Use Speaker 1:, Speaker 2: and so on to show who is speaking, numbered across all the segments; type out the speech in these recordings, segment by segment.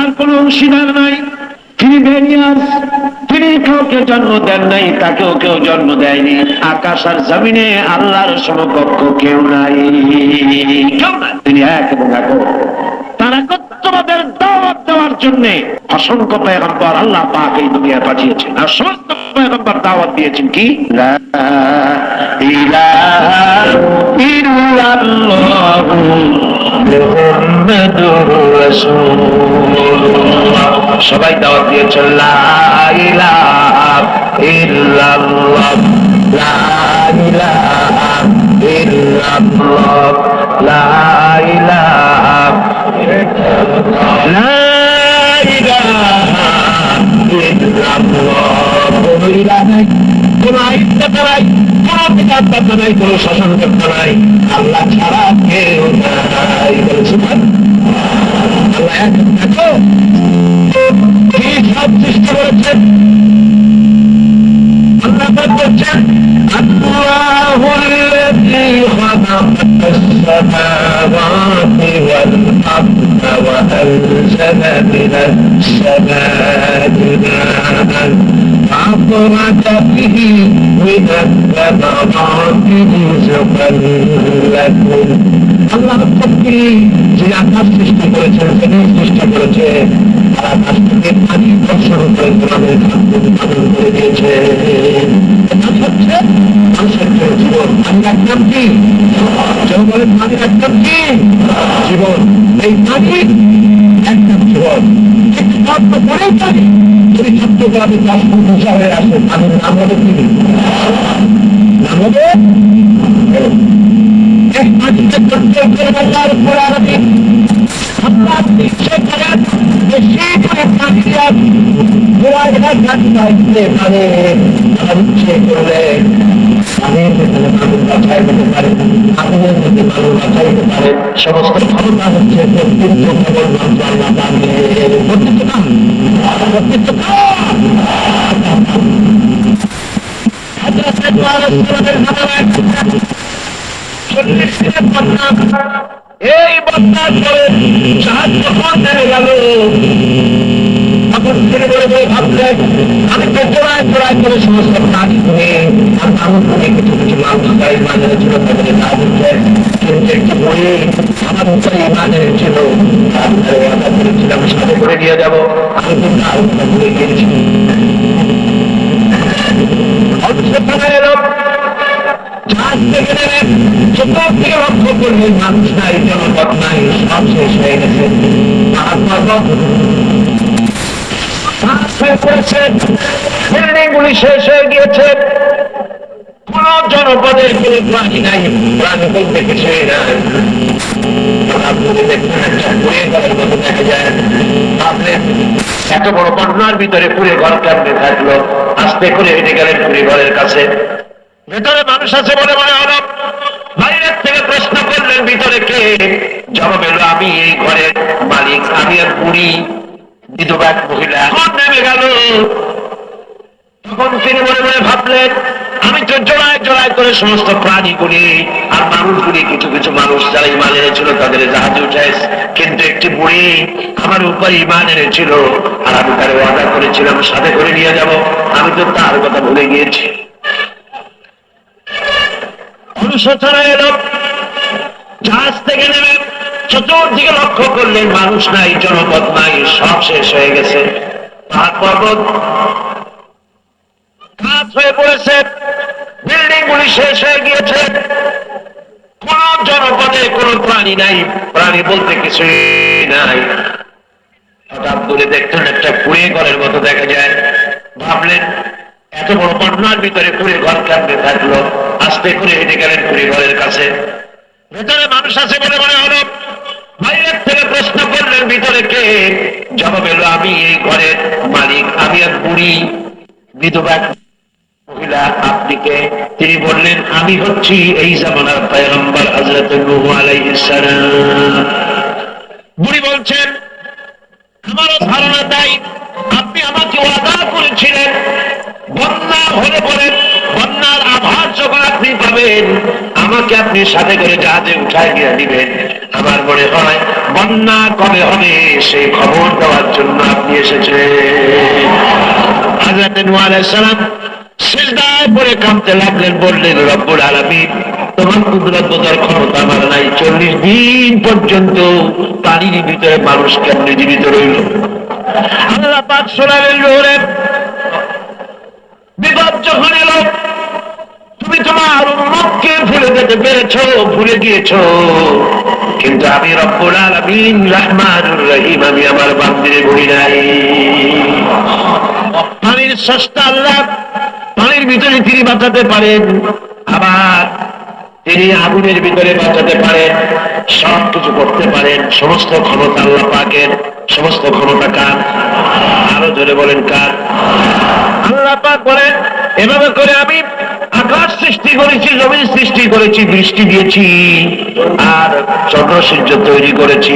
Speaker 1: তার কোনো অংশীদার নাই, তিনি বেনিয়াস, তিনি কাউকে জন্ম দেন নাই, তাকেও কেউ জন্ম দেয়নি। আকাশ আর জমিনে আল্লাহর সমকক্ষ কেউ নাই, কেউ নাই, তিনি এক এবং একক। তার একত্ববাদের দাওয়াত দেওয়ার জন্য অসংখ্য পয়গম্বর আল্লাহ পাক এই দুনিয়ায় পাঠিয়েছেন। আর সমস্ত পয়গম্বর দাওয়াত দিয়েছেন কি, লা ইলাহা ইল্লাল্লাহু মুহাম্মাদুর রাসূলুল্লাহ। সবাই দাওয়াত দিয়েছেন লা ইলাহা ইল্লাল্লাহ, লা ইলাহা ইল্লাল্লাহ, লা ইলাহা লা ইলাহা ইল্লাল্লাহ। কোন ইলাহ নাই, কোন আইনদাতা নাই, কোন বিধানদাতা নাই, কোন শাসনকর্তা নাই, আল্লাহ ছাড়া কেউ নাই। আল্লাহ এক, দেখো কি সব সৃষ্টি করেছেন। আল্লাহ বলছেন আল্লাহুল্লাযী খালাকাস সামাওয়াতি ওয়াল আরদা ওয়া আনজালা মিনাস সামা'i মা'আন ফাআখরাজা বিহি মিনাস সামারাতি রিজকান লাকুম। আল্লাহ প্রকৃতি যে আকাশ সৃষ্টি করেছেন, জমিন সৃষ্টি করেছে, আর আকাশ থেকে পানি বর্ষণ করে তোমাদের খাদ্য উৎপাদন করে দিয়েছে। হচ্ছে মানুষের জীবন। আমি রাখলাম কি, কেউ বলে পানি রাখলাম কি, জীবন। এই পানি একটা জীবন, একটু শব্দ করেই পানি যদি শব্দ গ্রামে 10 ফুট উঁচা হয়ে আসে, পানির নাম হবে কি, নাম হবে এক পানিকে কন্ট্রোল করে বলার উপরে আরবি আপনার নিশ্চয় করেন যে সেই করে পানিয়া ঘোড়ায় গাড়ি পাইতে পারে। আমার ইচ্ছে করলে পানির ভেতরে মানুষ বাঁচাই হতে পারে, আগুনের মধ্যে মানুষ বাঁচাই হতে পারে। সমস্ত ক্ষমতা হচ্ছে প্রত্যেক কেবল মাত্র আল্লাহ দান দিয়ে প্রত্যেক কাম, প্রত্যেক কাম। এই বন্যার পরে সাহায্য হয়ে গেল, তখন ছেলে বলে বলে ভাবলেন আমি তো জোড়ায় জোড়ায় করে সমস্ত কাজ করে আর মানুষ করে কিছু কিছু মানুষ তাই বাজারে ছিল, তাদের সাহায্য কিন্তু একটু বই আমার উপরে বাজারে ছিল, তারপরে ওয়াদা করেছিলাম সাথে করে নিয়ে যাবো। আমি কিন্তু আলোচনা করে গিয়েছি। এলো জাহাজ থেকে নেবেন, চতুর্দিকে লক্ষ্য করলেন মানুষ নাই, জনপদ নাই, সব শেষ হয়ে গেছে। বিল্ডিং গুলি শেষ হয়ে গিয়েছে, কোন জনপদের কোন প্রাণী নাই, প্রাণী বলতে কিছুই নাই। দেখা যায় ভাবলেন এত বড় বন্যার ভিতরে পুরে ঘর কেমনে থাকলো। আস্তে করে হেঁটে গেলেন পুরী ঘরের কাছে, ভেতরে মানুষ আছে বলে মনে হলো। বাইরের থেকে প্রশ্ন করলেন ভিতরে কে, জবাব এলো আমি এই ঘরের মালিক, আমি এক বুড়ি বিধবা এক মহিলা। এখন নেমে গেল, তখন তিনি মনে মনে ভাবলেন আমি তো জোড়ায় জোড়ায় করে সমস্ত প্রাণীগুলি আর মানুষগুলি, কিছু কিছু মানুষ যারা ইমান এনেছিল তাদের জাহাজে উঠায়, কিন্তু একটি বুড়ি আমার উপর ইমান এনেছিল আর আমি তার ওয়াদা করেছিলাম সাথে করে নিয়ে যাব, আমি তো তার কথা ভুলে গিয়েছি। অনুশোচনা এলো, জাহাজ থেকে নেমে চতুর্দিকে লক্ষ্য করলেন মানুষ নাই, জনপদ নাই, সব শেষ হয়ে গেছে। পাহাড় পর্বত কাজ হয়ে পড়েছে, বিল্ডিং গুলি শেষ হয়ে গিয়েছে, কোন জনপদে কোন প্রাণী নাই, প্রাণী বলতে কিছুই নাই। হঠাৎ দূরে দেখতেন একটা কুড়ে ঘরের মতো দেখা যায়। ভাবলেন এত বড় বন্যার ভিতরে কুড়ে ঘর কেমনে থাকলো। আস্তে করে হেঁটে গেলেন কুড়ে ঘরের কাছে, ভেতরে মানুষ আছে বলে মনে হলো। বাইরের থেকে প্রশ্ন করলেন ভিতরে কে, জবাব এলো আমি এই ঘরের মালিক, আমি এক বুড়ি বিধবা মহিলা, আপনি কে? তিনি বললেন আমি হচ্ছি এই জামানার পয়গম্বর হযরত নূহ আলাইহিস সালাম। বুড়ি বলছেন আমারও ধারণা তাই, আপনি আমাকে ওয়াদা করেছিলেন বন্যা হলে পরে বন্যার আভাস যখন আপনি পাবেন আমাকে আপনি সাথে করে জাহাজে উঠায় গিয়ে দিবেন। আমার মনে হয় বন্যা কবে হবে সেই খবর দেওয়ার জন্য আপনি এসেছেন। হযরত নূহ আলাইহিস সালাম সিজদায় পড়ে কাঁদতে লাগলেন, বললেন রব্বুল আলামিন তোমার কুদরত বোঝার ক্ষমতা আমার নাই। 40 দিন পর্যন্ত পানির ভিতরে মানুষ কেমনে জীবিত রইল? আল্লাহ পাক শোনালেন নূরে বিপদ যখন এলো তুমি তোমার উম্মতকে ভুলে যেতে পেরেছো, ভুলে গিয়েছো, কিন্তু আমি রব্বুল আলামিন রহমানুর রহিম, আমি আমার বান্দারে ভুলি নাই। পানির স্রষ্টা আল্লাহ, পানির ভিতরে তিনি বাঁচাতে পারেন, আবার তিনি আগুনের ভিতরে বাঁচাতে পারেন, সব কিছু করতে পারেন। সমস্ত ক্ষমতা আল্লাহ পাকের, সমস্ত ক্ষমতা কার? আরো জোরে বলেন কার? আল্লাহ পাক বলেন এভাবে করে আমি আকাশ সৃষ্টি করেছি, জমিন সৃষ্টি করেছি, বৃষ্টি দিয়েছি, আর চন্দ্র সূর্য তৈরি করেছি,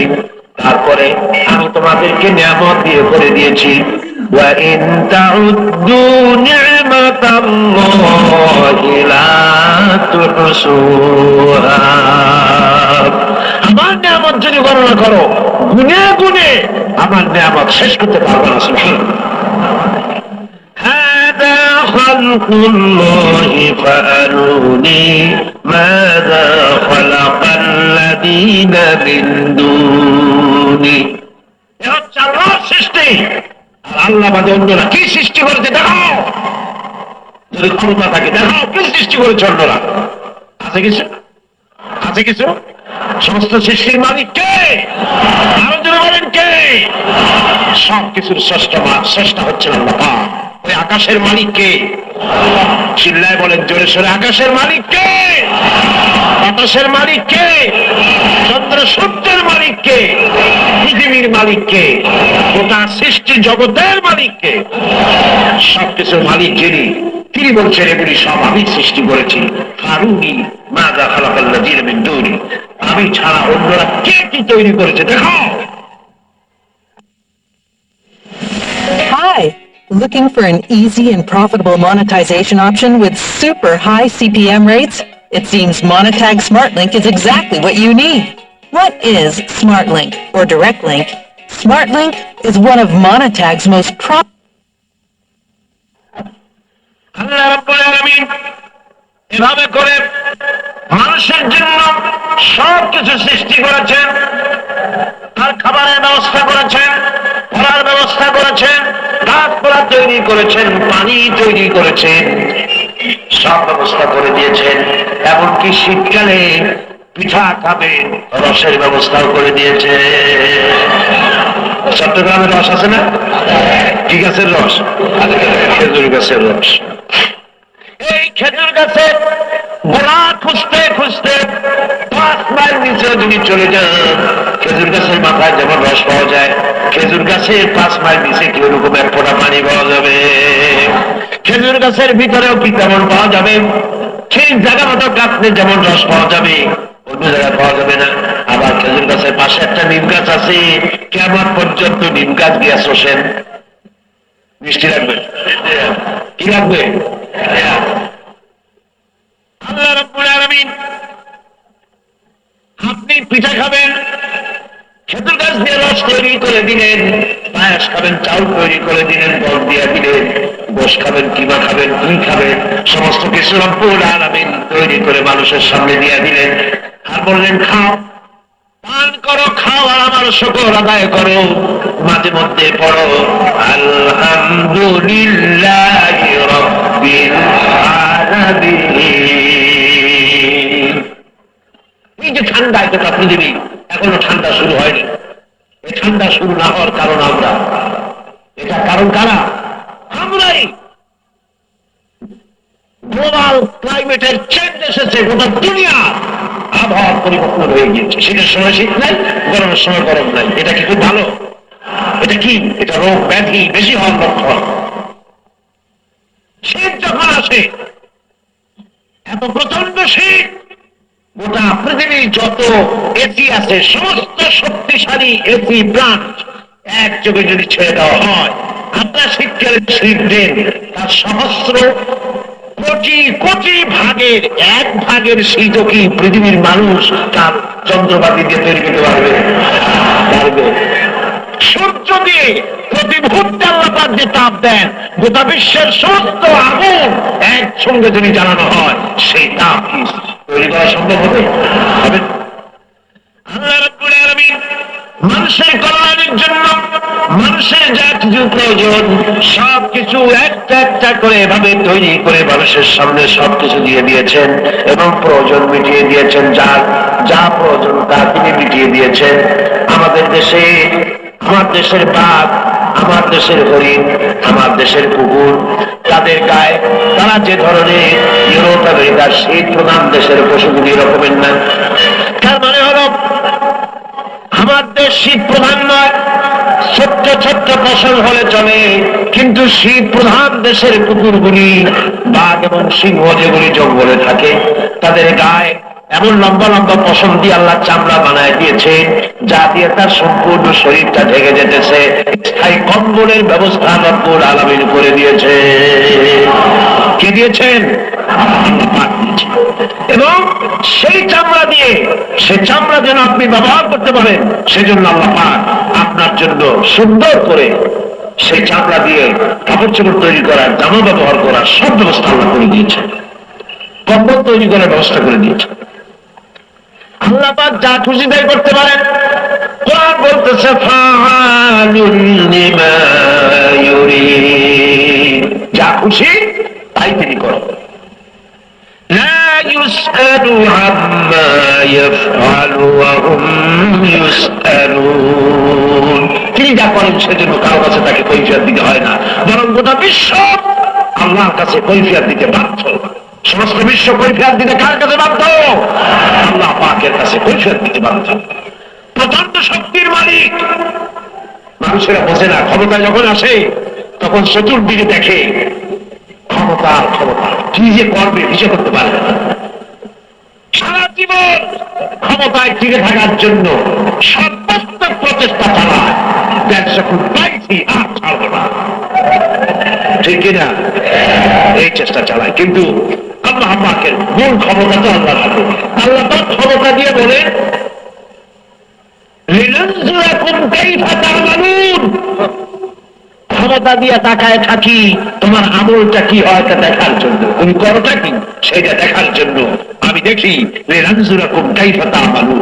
Speaker 1: তারপরে আমি তোমাদেরকে নিয়ামত দিয়ে করে দিয়েছি। وَإِن تَعُدُّوا نِعْمَةَ اللَّهِ لَا تُحْصُوهَا। আমার নিয়ামত যদি গণনা করো, গুনে গুনে আমার নিয়ামত শেষ করতে পারবে না। সুবহানাল্লাহ। هذا خلق الله فأروني ماذا خلق الذين من دونه। এ হচ্ছে আল্লাহর সৃষ্টি, আর আল্লাহ বাদে অন্যরা কি সৃষ্টি করেছে দেখাও। যদি ক্ষমতা থাকে দেখাও কি সৃষ্টি করেছে অন্যরা। আছে কিছু? আছে কিছু? সমস্ত সৃষ্টির মালিক কে? আরো জোরে বলেন কে? সব কিছুর স্রষ্টা হচ্ছেন আল্লাহ পাক। ওই আকাশের মালিক কে? চিল্লায় বলেন জোরে সোরে, আকাশের মালিক কে? বাতাসের মালিক কে? চন্দ্র সূর্যের মালিক কে? পৃথিবীর মালিক কে? গোটা সৃষ্টি জগতের মালিক কে? সবকিছুর মালিক যিনি, তিনি বলছেন এগুলি সব আমি সৃষ্টি করেছি। ফারুনি মাযা খালাকাল্লাযীনা মিন দুনি, আমি ছাড়া অন্যরা কে কি তৈরি করেছে দেখাও।
Speaker 2: Hi, looking for an easy and profitable monetization option with super high CPM rates? It seems Monetag SmartLink is exactly what you need. What is SmartLink or Direct Link? SmartLink is one of Monetag's most
Speaker 1: আল্লাহ রাব্বুল আলামিন এভাবে করে মানুষের জন্য সব কিছু সৃষ্টি করেছেন, তার খাবারের ব্যবস্থা করেছেন, পড়ার ব্যবস্থা করেছেন, গাছপালা তৈরি করেছেন, পানি তৈরি করেছেন, সব ব্যবস্থা করে দিয়েছেন। এমনকি শীতকালে পিঠা খাবেন রসের ব্যবস্থাও করে দিয়েছে। চট্টগ্রামের রস আছে না? কি গাছের রস? খেজুর গাছের রস। এই খেজুর গাছের গোড়া খুঁজতে খুঁজতে 5 মাইল নিচে যদি চলে যান, খেজুর গাছের মাথায় যেমন রস পাওয়া যায়, খেজুর গাছের 5 মাইল নিচে কি ওরকম এক ফোঁটা পানি পাওয়া যাবে? খেজুর গাছের ভিতরেও কি তেমন পাওয়া যাবে? ঠিক জায়গা মতো কাটলে যেমন রস পাওয়া যাবে, অন্য জায়গায় পাওয়া যাবে না। আবার খেজুর গাছের পাশে একটা নিম গাছ আছে, কিয়ামত পর্যন্ত নিম গাছ গিয়া শোষেন। মিষ্টি লাগবে? কি লাগবে? আল্লাহ রাব্বুল আলামিন আপনি পিঠা খাবেন, খেজুর গাছ দিয়ে রস তৈরি করে দিলেন, পায়েস খাবেন, চাউল তৈরি করে দিলেন, বল দিয়ে দিলেন, গোশ খাবেন, কিমা খাবেন, ঘি খাবেন, সমস্ত কিছু রব্বুল আলামিন তৈরি করে মানুষের সামনে দিয়ে দিলেন, আর বললেন খাও, পান করো, খাও, আর আমার শুকর আদায় করো। মাঝে মধ্যে পড়ো আলহামদুলিল্লাহি রাব্বিল আলামিন। এই যে ঠান্ডা, এটা পৃথিবী এখনো ঠান্ডা শুরু হয়নি। এই ঠান্ডা শুরু না হওয়ার কারণ আমরা, এটা কারণ কারা? আমরাই। গ্লোবাল ক্লাইমেটের চেঞ্জ এসেছে, গোটা দুনিয়া আবহাওয়ার পরিবর্তন হয়ে গিয়েছে। শীতের সময় শীত নাই, গরমের সময় গরম নাই। এটা কি খুব ভালো? এটা কি? এটা রোগ ব্যাধি বেশি হওয়ার লক্ষণ। শীত যখন আসে, এত প্রচন্ড শীত, গোটা পৃথিবীর যত এসি আছে, সমস্ত শক্তিশালী এসি প্লান্ট এক চোখে যদি ছেড়ে দেওয়া হয়, আপনার শীতকালে শীত দিন তার সহস্র কোটি কোটি ভাগের এক ভাগের শীতও কি পৃথিবীর মানুষ তার যন্ত্রপাতি দিয়ে তৈরি করতে পারবে? সূর্য দিয়ে প্রতি মুহূর্তে আল্লাহ পাক যে তাপ দেন, গোটা বিশ্বের সমস্ত আগুন একসঙ্গে যদি জ্বালানো হয়, সেই তাপ কি তৈরি করা সম্ভব হবে? আল্লাহ রাব্বুল আলামিন মানুষের কল্যাণের জন্য মানুষের যা কিছু প্রয়োজন সবকিছু একটা একটা করে এভাবে তৈরি করে মানুষের সামনে সবকিছু দিয়ে দিয়েছেন এবং প্রয়োজন মিটিয়ে দিয়েছেন। যার যা প্রয়োজন তা তিনি মিটিয়ে দিয়েছেন। আমাদের দেশে, আমার দেশের বাঘ, আমার দেশের হরিণ, আমার দেশের কুকুর, তাদের গায়ে তারা যে ধরনের ইউরোপ আমেরিকার শীত প্রধান দেশের পশুগুলি রকমের না। তার মানে হল আমার দেশ শীত প্রধান নয়, ছোট্ট ছোট্ট ফসল হলে চলে, কিন্তু শীত প্রধান দেশের কুকুরগুলি, বাঘ এবং সিংহ যেগুলি জঙ্গলে থাকে, তাদের গায়ে এমন লম্বা লম্বা পশম দিয়ে আল্লাহ চামড়া বানায় দিয়েছে, যা দিয়ে তার সম্পূর্ণ শরীরটা ঢেকে যেতেছে। স্থায়ী কম্বলের ব্যবস্থা রব্বুল আলামিন করে দিয়েছে। কে দিয়েছেন? আল্লাহ পাক দিয়েছেন। এবং সেই চামড়া দিয়ে, সে চামড়া যেন আপনি ব্যবহার করতে পারেন, সেজন্য আল্লাহ পাক আপনার জন্য সুন্দর করে সেই চামড়া দিয়ে কাপড় চোপড় তৈরি করার, জামা ব্যবহার করার সব ব্যবস্থা আল্লাহ করে দিয়েছে। কম্বল তৈরি করার ব্যবস্থা করে দিয়েছে। আল্লাহ পাক যা খুশি তাই করতে পারেন। কোরআন বলতেছে ফাআলুন লিমা ইউরিদ, যা খুশি তাই তিনি করেন। লা ইউসআলু আম্মা ইয়াফআলু ওয়া হুম ইউসআলুন, তিনি যা করেন সেজন্য কারো কাছে তাকে কৈফিয়ত দিতে হয় না, বরং গোটা বিশ্ব আল্লাহর কাছে কৈফিয়ত দিতে বাধ্য। সমস্ত বিশ্ব কৈফিয়ত দিতে কার কাছে বাধ্য? আল্লাহ পাকের কাছে কৈফিয়ত দিতে বাধ্য। প্রচন্ড শক্তির মালিক। মানুষেরা বোঝে না, ক্ষমতা যখন আসে তখন চতুর্দিকে দেখে ক্ষমতা ক্ষমতা, কি যে করবে হিসেবে করতে পারবে না। সারা জীবন ক্ষমতায় টিকে থাকার জন্য সর্বাত্মক প্রচেষ্টা চালায়, দেশ যখন পাইছি আর ছাড়বো না, ঠিক কিনা? এই চেষ্টা চালায়। কিন্তু আল্লাহ পাকের মূল ক্ষমতা তো আল্লাহ থাকে। আল্লাহ পাক ক্ষমতা দিয়ে বলে লিনানজুরাকুম কাইফা তা'মালুন, ক্ষমতা দিয়ে তাকায় থাকি তোমার আমলটা কি হয় তা দেখার জন্য, তুমি করোটা কি সেটা দেখার জন্য আমি দেখি। লিনানজুরাকুম কাইফা তা'মালুন।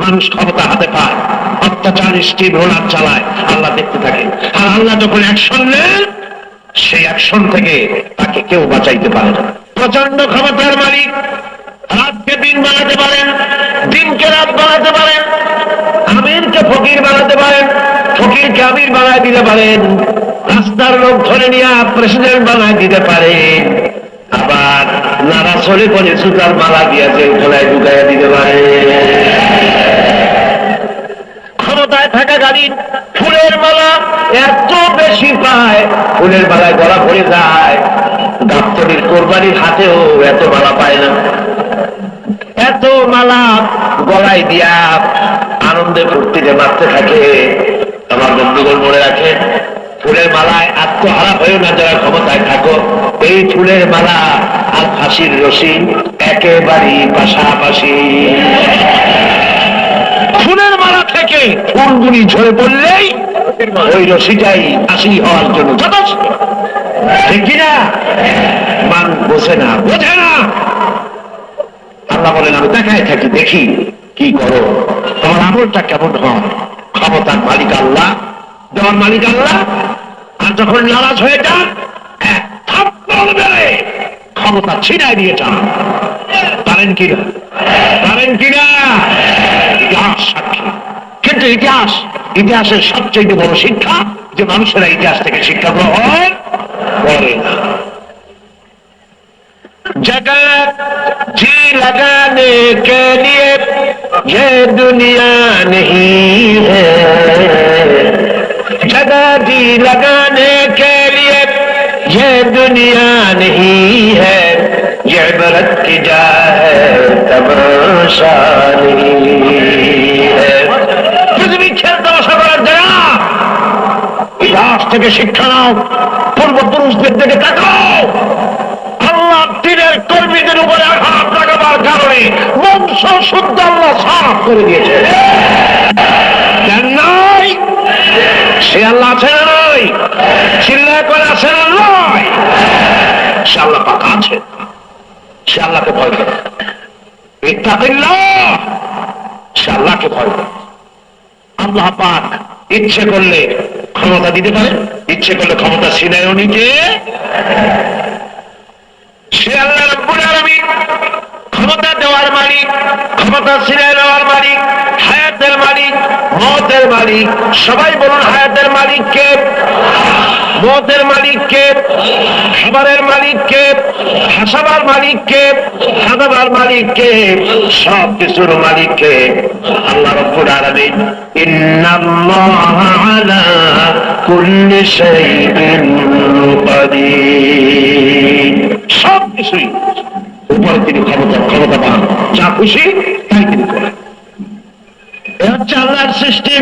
Speaker 1: মানুষ ক্ষমতা হাতে পায়, অত্যাচার স্টিম রোলার চালায়, আল্লাহ দেখতে থাকে। আর আল্লাহ যখন অ্যাকশন নেন, সেই অ্যাকশন থেকে তাকে কেউ বাঁচাইতে পারে না। প্রচন্ড ক্ষমতার মালিক। রাতকে দিন বানাতে পারেন, দিনকে রাত বানাতে পারেন, আমিরকে ফকির বানাতে পারেন, ফকিরকে আমির বানায় দিতে পারেন, রাস্তার লোক ধরে নিয়ে প্রেসিডেন্ট বানায় দিতে পারেন, আবার নারা চলে করে সুতার মালা দিয়ে জেল খোলায় ঢুকাইয়া দিতে পারে। ক্ষমতায় থাকাকালীন ফুলের মালা এত বেশি পায়, ফুলের মালায় গলা ভরে যায়। গাবতলির কোরবানির হাতেও এত মালা পায় না। এত মালা গলায় দিয়া আনন্দে ফুর্তিতে মারতে থাকে। আমার বন্ধুগণ মনে রাখেন, ফুলের মালায় আত্মহারা হয়েও না যারা ক্ষমতায় থাকো। এই ফুলের মালা আর ফাঁসির রশি একেবারেই পাশাপাশি। ফুলের মালা থেকে ফুলগুলি ঝরে পড়লেই ওই রশিটাই ফাঁসি হওয়ার জন্য যথেষ্ট, ঠিক কিনা? মানুষ বোঝে না, বোঝে না। আল্লাহ বলেন আমি দেখায় থাকি, দেখি কি করো, তোমার আমলটা কেমন হয়। ক্ষমতার মালিক আল্লাহ, দেওয়ার মালিক আল্লাহ। আর যখন নারাজ হয়ে যান, এক থাপ্পড় মেরে ক্ষমতা ছিনায় দিয়ে যান। পারেন কিনা? পারেন কিনা? ইতিহাস সাক্ষী। কিন্তু ইতিহাসের সবচেয়ে বড় শিক্ষা যে মানুষেরা ইতিহাস থেকে শিক্ষা গ্রহণ করে না। जगह जी लगाने के लिए ये दुनिया नहीं है, जगह जी लगाने के लिए ये दुनिया नहीं है, ये इबरत की जा है तमाशा नहीं है। पृथ्वी खेल तमाशा করার জায়গা। ইতিহাস থেকে শিক্ষা নাও, পূর্বপুরুষদের দিকে তাকাও। শুদ্ধ আল্লাহ সাফ করে দিয়েছে। দেন নাই? সে আল্লাহ আছে না নয়? চিল্লায় করে আছে না নয়? সে আল্লাহ পাক আছে। সে আল্লাহকে ভয় করে। ইত্তাকিল্লাহ, সে আল্লাহকে ভয় করে। আল্লাহ পাক ইচ্ছে করলে ক্ষমতা দিতে পারে, ইচ্ছে করলে ক্ষমতা ছিনায়ও নিতে। সে আল্লাহ রাব্বুল আলামিন ক্ষমতা দেওয়ার মালিক, ক্ষমতা ছিনায় নেওয়ার মালিক, হায়াতের মালিক, মওতের মালিক। সবাই বলুন হায়াতের মালিক কে? মওতের মালিক কে? খাবারের মালিক কে? হাসাবার মালিক কে? খাদাবার মালিক কে? সব কিছুর মালিক কে? আল্লাহ রাব্বুল আলামিন। ইন্নাল্লাহা আলা কুল্লি শাইইন কাদির। সব কিছুই উপরে তিনি ক্ষমতাবান, যা খুশি তাই তিনি করেন। এ হচ্ছে আল্লাহর সৃষ্টি।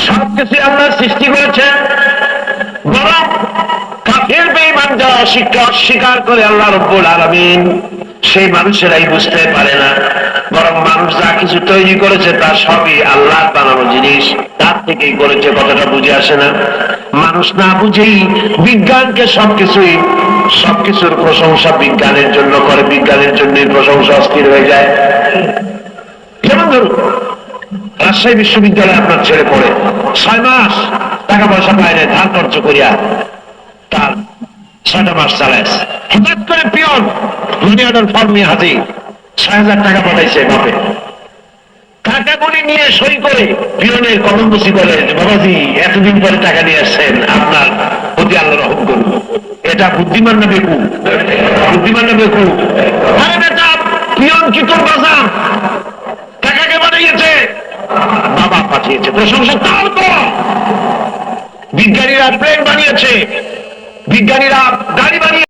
Speaker 1: সবকিছু আল্লাহর সৃষ্টি করেছেন। বরং কাফের বেঈমান যারা অস্বীকার করে আল্লাহ রাব্বুল আলামিন, সেই মানুষেরাই বুঝতে পারে না। বরং মানুষ যা কিছু তৈরি করেছে তা সবই আল্লাহর বানানো জিনিস, তার থেকেই করেছে, কথাটা বুঝে আসে না। মানুষ না বুঝেই বিজ্ঞানকে সবকিছুর প্রশংসা বিজ্ঞানের জন্য করে, বিজ্ঞানের জন্যই প্রশংসা অস্থির হয়ে যায়। যেমন ধরুন রাজশাহী বিশ্ববিদ্যালয়ে আপনার ছেলে পড়ে, 6 মাস টাকা পয়সা পায় না, ধার খরচ করিয়া তার 6টা মাস চালায়। হঠাৎ করে পিয়ন মানি অর্ডার ফর্ম নিয়ে হাজির, 6,000 টাকা পাঠাইছে বাপে। টাকাগুলি নিয়ে সই করে পিয়নের কলমবসি করে, বাবাজি এতদিন পরে টাকা নিয়ে আসছেন, আপনার প্রতি আল্লাহ রহম করুন। এটা বুদ্ধিমান না বেকু? বুদ্ধিমান না বেকু? আরে বেটা, পিয়ন কি তোর বাজার? টাকাকে বানিয়েছে, বাবা পাঠিয়েছে, প্রশংসা তার তো। বিজ্ঞানীরা প্লেন বানিয়েছে, বিজ্ঞানীরা গাড়ি বানিয়েছে।